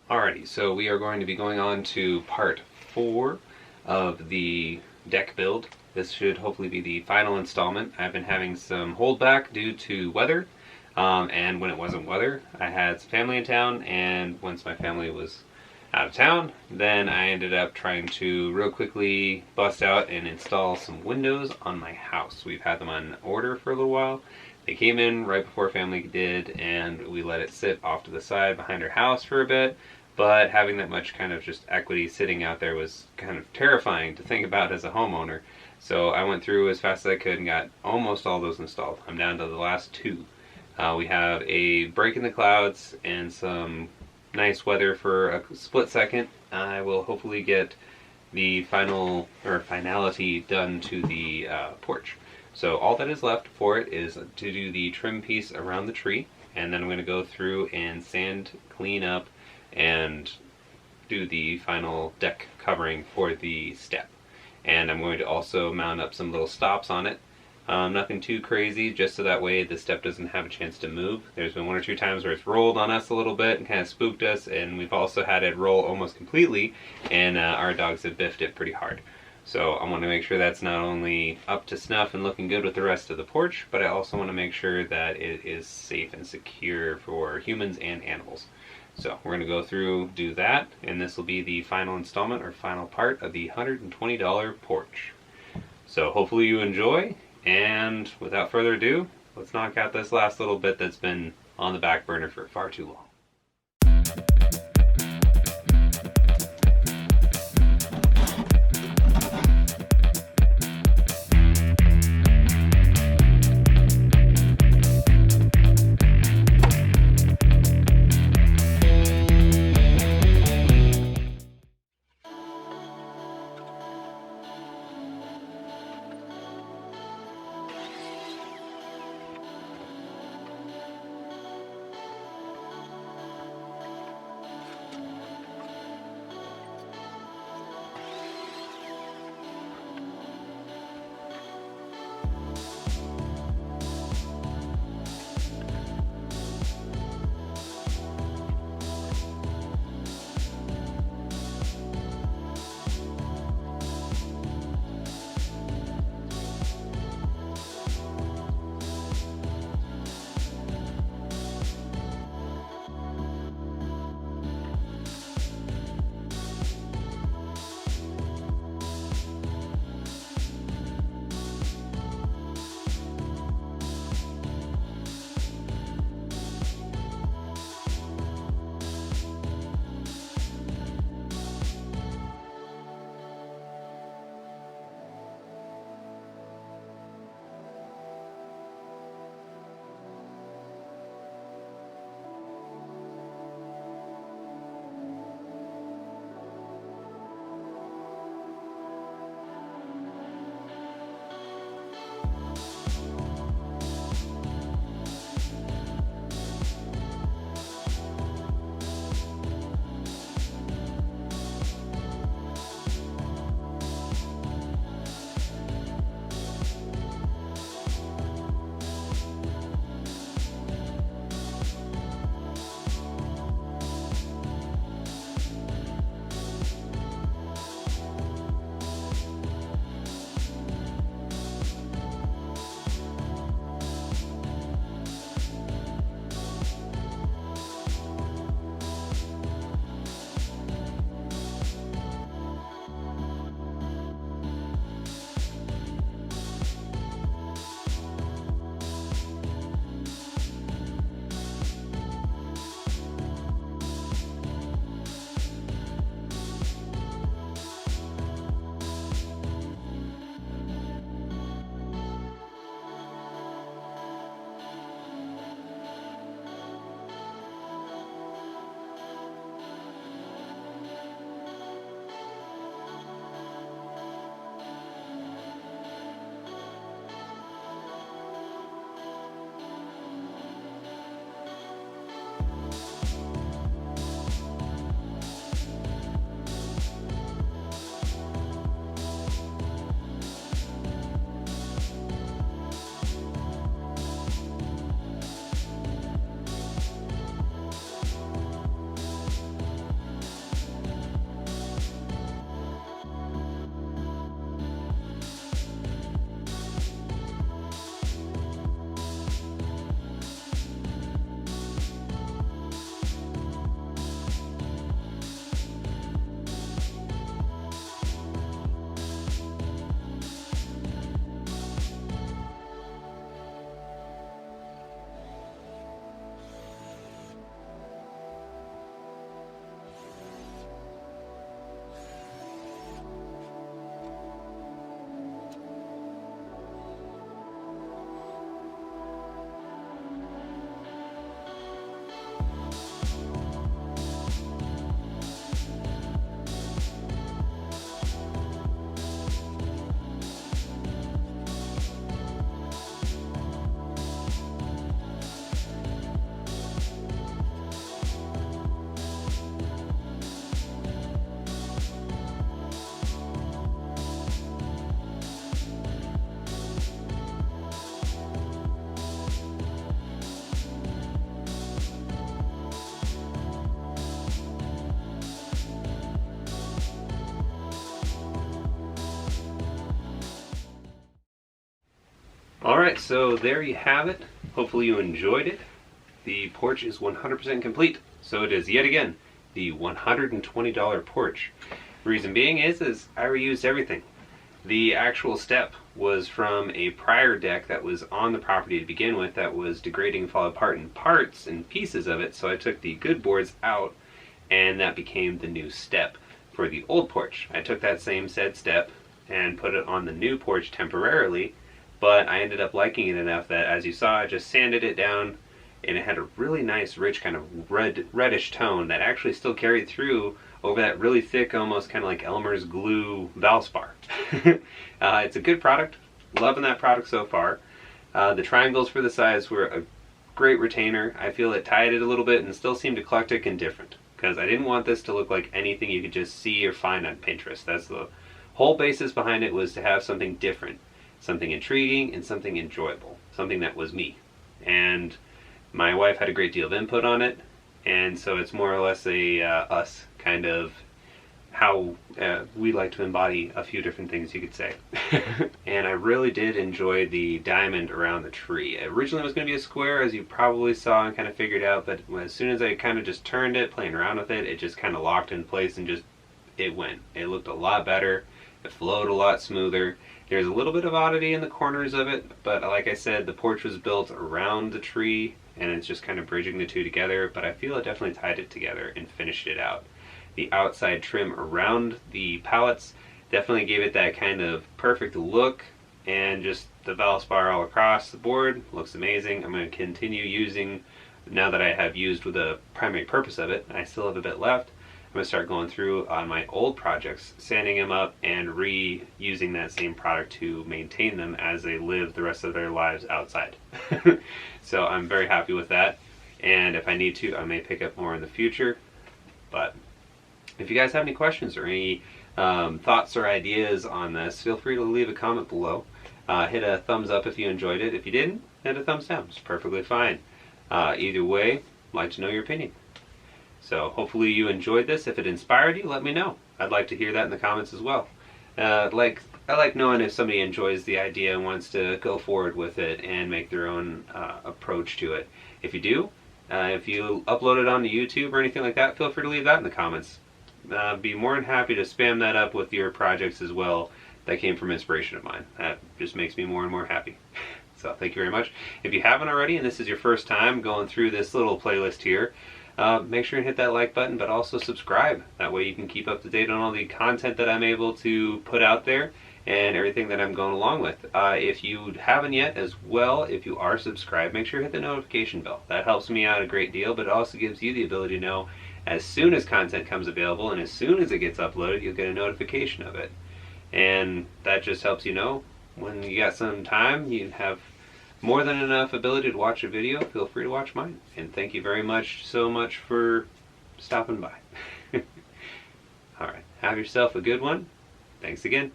Alrighty, so we are going to be going on to part 4 of the deck build. This should hopefully be the final installment. I've been having some holdback due to weather, and when it wasn't weather, I had some family in town, and once my family was out of town, then I ended up trying to real quickly bust out and install some windows on my house. We've had them on order for a little while. They came in right before family did, and we let it sit off to the side behind our house for a bit. But having that much kind of just equity sitting out there was kind of terrifying to think about as a homeowner. So I went through as fast as I could and got almost all those installed. I'm down to the last two. We have a break in the clouds and some nice weather for a split second. I will hopefully get the finality done to the porch. So all that is left for it is to do the trim piece around the tree, and then I'm going to go through and sand, clean up, and do the final deck covering for the step. And I'm going to also mount up some little stops on it. Nothing too crazy, just so that way the step doesn't have a chance to move. There's been one or two times where it's rolled on us a little bit and kind of spooked us, and we've also had it roll almost completely, and our dogs have biffed it pretty hard. So I want to make sure that's not only up to snuff and looking good with the rest of the porch, but I also want to make sure that it is safe and secure for humans and animals. So we're going to go through, do that, and this will be the final installment or final part of the $120 porch. So hopefully you enjoy, and without further ado, let's knock out this last little bit that's been on the back burner for far too long. Alright, so there you have it. Hopefully you enjoyed it. The porch is 100% complete. So it is yet again the $120 porch. Reason being is I reused everything. The actual step was from a prior deck that was on the property to begin with that was degrading and fall apart in parts and pieces of it, so I took the good boards out and that became the new step for the old porch. I took that same said step and put it on the new porch temporarily, but I ended up liking it enough that, as you saw, I just sanded it down and it had a really nice rich kind of reddish tone that actually still carried through over that really thick, almost kind of like Elmer's glue Valspar. It's a good product. Loving that product so far. The triangles for the sides were a great retainer. I feel it tied it a little bit and still seemed eclectic and different, because I didn't want this to look like anything you could just see or find on Pinterest. That's the whole basis behind it, was to have something different, something intriguing and something enjoyable, something that was me. And my wife had a great deal of input on it, and so it's more or less a us kind of how we like to embody a few different things, you could say. And I really did enjoy the diamond around the tree. It originally was going to be a square, as you probably saw and kind of figured out, but as soon as I kind of just turned it, playing around with it, it just kind of locked in place and just, it went. It looked a lot better. It flowed a lot smoother. There's a little bit of oddity in the corners of it, but like I said, the porch was built around the tree and it's just kind of bridging the two together, but I feel it definitely tied it together and finished it out. The outside trim around the pallets definitely gave it that kind of perfect look, and just the Valspar all across the board looks amazing. I'm going to continue using, now that I have used with the primary purpose of it, I still have a bit left. I'm going to start going through on my old projects, sanding them up and reusing that same product to maintain them as they live the rest of their lives outside. So I'm very happy with that, and if I need to, I may pick up more in the future. But if you guys have any questions or any thoughts or ideas on this, feel free to leave a comment below. Hit a thumbs up if you enjoyed it. If you didn't, hit a thumbs down. It's perfectly fine. Either way, I'd like to know your opinion. So hopefully you enjoyed this. If it inspired you, let me know. I'd like to hear that in the comments as well. I like knowing if somebody enjoys the idea and wants to go forward with it and make their own approach to it. If you do, if you upload it onto YouTube or anything like that, feel free to leave that in the comments. Be more than happy to spam that up with your projects as well. That came from inspiration of mine. That just makes me more and more happy. So thank you very much. If you haven't already, and this is your first time going through this little playlist here, make sure and hit that like button, but also subscribe. That way you can keep up to date on all the content that I'm able to put out there and everything that I'm going along with. If you haven't yet as well, if you are subscribed, make sure to hit the notification bell. That helps me out a great deal, but it also gives you the ability to know as soon as content comes available, and as soon as it gets uploaded, you'll get a notification of it. And that just helps you know when you got some time, you have more than enough ability to watch a video, feel free to watch mine. And thank you very much so much for stopping by. Alright, have yourself a good one. Thanks again.